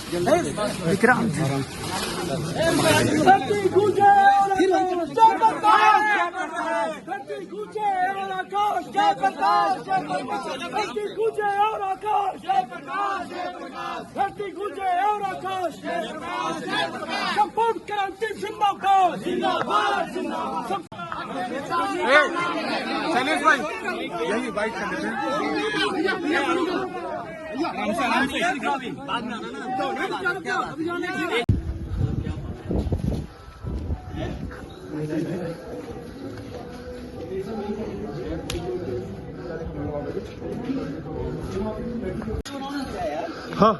विक्रांत संपूर्ण क्रांति जिंदाबाद जिंदाबाद जिंदाबाद। शैलेश भाई यही बाइक कर लेते हैं। हाँ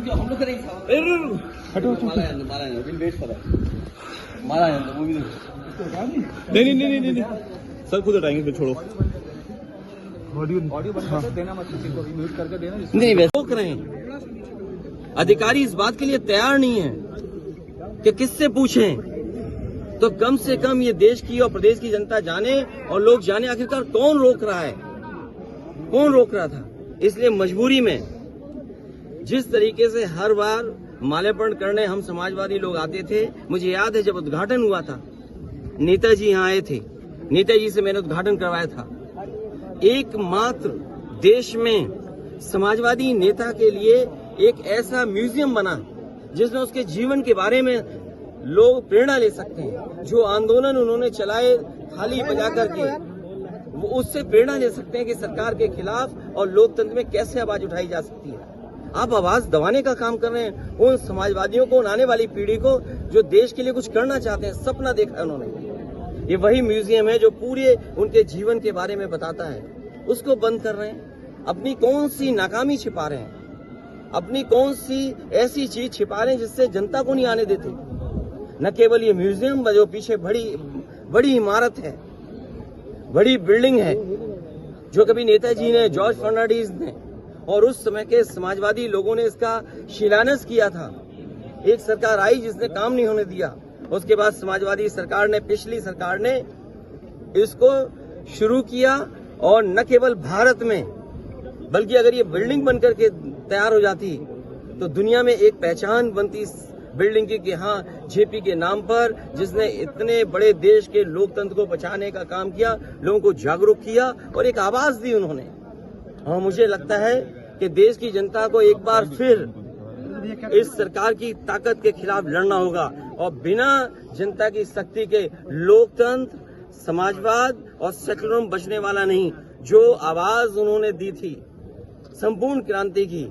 हम लोग करेंगे मारा है वो भी नहीं सर खुद हटाएंगे फिर छोड़ो। ऑडियो बंद कर देना मत किसी को भी म्यूट करके देना नहीं वैसे रोक रहे हैं। अधिकारी इस बात के लिए तैयार नहीं है कि किससे पूछें, तो कम से कम ये देश की और प्रदेश की जनता जाने और लोग जाने आखिरकार कौन रोक रहा है, कौन रोक रहा था। इसलिए मजबूरी में जिस तरीके से हर बार माल्यार्पण करने हम समाजवादी लोग आते थे, मुझे याद है जब उद्घाटन हुआ था नेताजी यहाँ आए थे, नेताजी से मैंने उद्घाटन करवाया था। एकमात्र देश में समाजवादी नेता के लिए एक ऐसा म्यूजियम बना जिसमें उसके जीवन के बारे में लोग प्रेरणा ले सकते हैं। जो आंदोलन उन्होंने चलाए थाली बजा करके, वो उससे प्रेरणा ले सकते हैं कि सरकार के खिलाफ और लोकतंत्र में कैसे आवाज उठाई जा सकती है। आप आवाज दबाने का काम कर रहे हैं उन समाजवादियों को, उन आने वाली पीढ़ी को जो देश के लिए कुछ करना चाहते हैं, सपना देखा है उन्होंने। ये वही म्यूजियम है जो पूरे उनके जीवन के बारे में बताता है, उसको बंद कर रहे हैं। अपनी कौन सी नाकामी छिपा रहे हैं, अपनी कौन सी ऐसी चीज छिपा रहे हैं जिससे जनता को नहीं आने देते। न केवल ये म्यूजियम, जो पीछे बड़ी इमारत है, बड़ी बिल्डिंग है, जो कभी नेताजी ने, जॉर्ज फर्नांडिस ने और उस समय के समाजवादी लोगों ने इसका शिलान्यास किया था। एक सरकार आई जिसने काम नहीं होने दिया, उसके बाद समाजवादी सरकार ने, पिछली सरकार ने इसको शुरू किया। और न केवल भारत में, बल्कि अगर ये बिल्डिंग बनकर के तैयार हो जाती तो दुनिया में एक पहचान बनती इस बिल्डिंग की कि हाँ, जेपी के नाम पर, जिसने इतने बड़े देश के लोकतंत्र को बचाने का काम किया, लोगों को जागरूक किया और एक आवाज दी उन्होंने। और मुझे लगता है कि देश की जनता को एक बार फिर इस सरकार की ताकत के खिलाफ लड़ना होगा और बिना जनता की शक्ति के लोकतंत्र, समाजवाद और सेकुलरिज्म बचने वाला नहीं। जो आवाज उन्होंने दी थी संपूर्ण क्रांति की,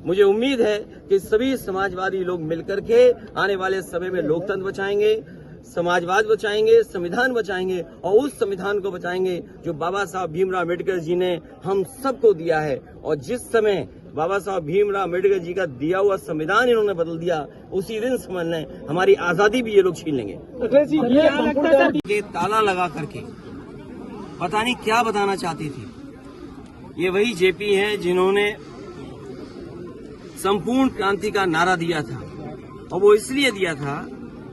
मुझे उम्मीद है कि सभी समाजवादी लोग मिलकर के आने वाले समय में लोकतंत्र बचाएंगे, समाजवाद बचाएंगे, संविधान बचाएंगे और उस संविधान को बचाएंगे जो बाबा साहब भीमराव अम्बेडकर जी ने हम सबको दिया है। और जिस समय बाबा साहब भीमराव अम्बेडकर जी का दिया हुआ संविधान इन्होंने बदल दिया, उसी दिन समझ लें हमारी आजादी भी ये लोग छीन लेंगे। ये ताला लगा करके पता नहीं क्या बताना चाहती थी। ये वही जेपी है जिन्होंने संपूर्ण क्रांति का नारा दिया था, और वो इसलिए दिया था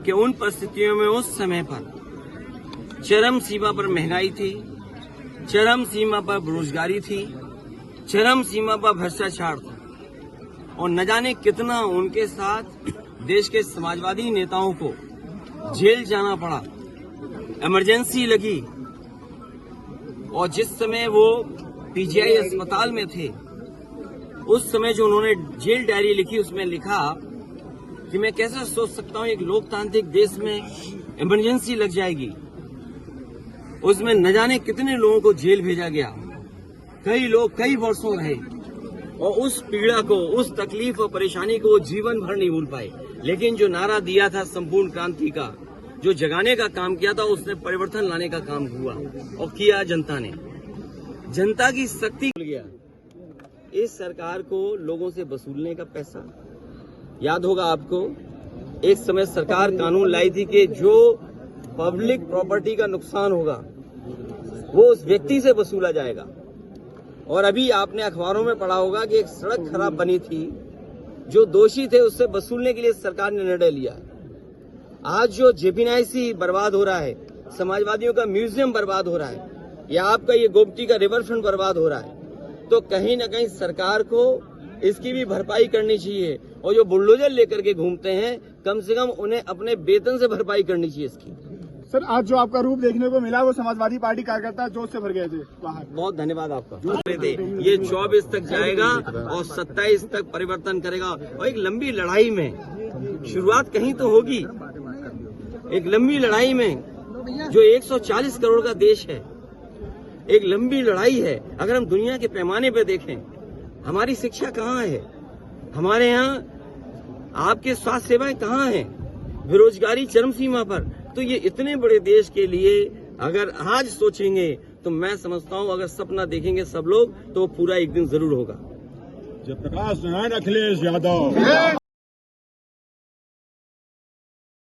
कि उन परिस्थितियों में उस समय पर चरम सीमा पर महंगाई थी, चरम सीमा पर बेरोजगारी थी, चरम सीमा पर भ्रष्टाचार था, और न जाने कितना उनके साथ देश के समाजवादी नेताओं को जेल जाना पड़ा, इमरजेंसी लगी। और जिस समय वो पीजीआई अस्पताल में थे, उस समय जो उन्होंने जेल डायरी लिखी, उसमें लिखा कि मैं कैसे सोच सकता हूं एक लोकतांत्रिक देश में इमरजेंसी लग जाएगी। उसमें न जाने कितने लोगों को जेल भेजा गया, कई लोग कई वर्षों रहे और उस पीड़ा को, उस तकलीफ और परेशानी को वो जीवन भर नहीं भूल पाए। लेकिन जो नारा दिया था संपूर्ण क्रांति का, जो जगाने का काम किया था, उसने परिवर्तन लाने का काम हुआ और किया जनता ने। जनता की शक्ति भूल गया। इस सरकार को लोगों से वसूलने का पैसा, याद होगा आपको, एक समय सरकार कानून लाई थी कि जो पब्लिक प्रॉपर्टी का नुकसान होगा वो उस व्यक्ति से वसूला जाएगा। और अभी आपने अखबारों में पढ़ा होगा कि एक सड़क खराब बनी थी, जो दोषी थे उससे वसूलने के लिए सरकार ने निर्णय लिया। आज जो जेपीएनआईसी बर्बाद हो रहा है, समाजवादियों का म्यूजियम बर्बाद हो रहा है, या आपका ये गोमती का रिवर फ्रंट बर्बाद हो रहा है, तो कहीं न कहीं सरकार को इसकी भी भरपाई करनी चाहिए। और जो बुलडोजर लेकर के घूमते हैं, कम से कम उन्हें अपने वेतन से भरपाई करनी चाहिए इसकी। सर, आज जो आपका रूप देखने को मिला वो समाजवादी पार्टी कार्यकर्ता जोश से भर गए थे बाहर। बहुत धन्यवाद आपका। ये 24 तक जाएगा और 27 तक परिवर्तन करेगा। और एक लंबी लड़ाई में शुरुआत कहीं तो होगी, एक लंबी लड़ाई में जो 140 करोड़ का देश है, एक लंबी लड़ाई है। अगर हम दुनिया के पैमाने पर देखें, हमारी शिक्षा कहाँ है, हमारे यहाँ आपके स्वास्थ्य सेवाएं कहाँ हैं, बेरोजगारी चरम सीमा पर। तो ये इतने बड़े देश के लिए अगर आज सोचेंगे तो मैं समझता हूँ अगर सपना देखेंगे सब लोग तो पूरा एक दिन जरूर होगा। जयप्रकाश नारायण अखिलेश यादव।